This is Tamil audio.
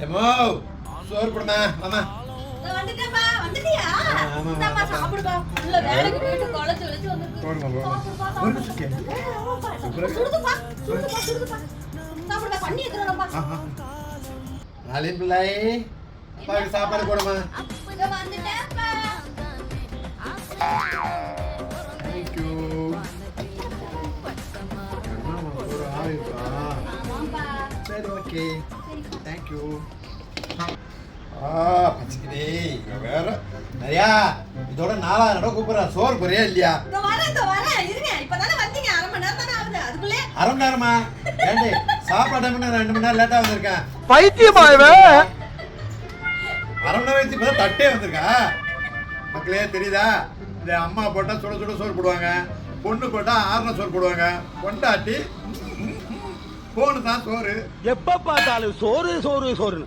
எமோ சோறு போடுமா மாமா. வந்துட்டேம்மா. வந்துட்டியா? இந்தாம்மா சாப்பிடுப்பா. உள்ள வேலைக்கு போயிட்டு கொலைச்சு வச்சு வந்துருக்கு. ஒரு நிமிஷம். சுடுதுப்பா. சாப்பிடுப்பா. பண்ணி எடுத்துறோம்ப்பா. நாளின் பிள்ளை அப்பாவுக்கு சாப்பாடு போடுமா. இதோ வந்துட்டேன்ப்பா. தேங்க்யூ. ஒரு ஆயிப்பா. ஆமாப்பா. சரி ஓகே தேங்க்யூ. பச்சிக்கிட்டே இங்க வேற நிறையா இதோட 4வது தடவை கூப்பிடுறா. சோறு போறியா இல்லையா? இதோ வரேன். இருங்க. இப்பதானே வந்தீங்க. 1/2 மணி நேரம் தானே ஆகுது. அதுக்குள்ளே 1/2 மணி நேரமா? ஏண்டி சாப்பாடு 2 மணி நேரம் லேட்டா வந்திருக்கேன். பைத்தியமா இவன்? 1/2 மணி நேரம் வச்சு இப்பதான் தட்டே வந்திருக்கா. மக்களே தெரியுதா? இந்த அம்மா போட்டா சுட சுட சோறு போடுவாங்க, பொண்ணு போட்டா ஆறுன சோறு போடுவாங்க, கொண்டாட்டி போனு தான் சோறு. எப்ப பார்த்தாலும் சோறு சோறு சோறு.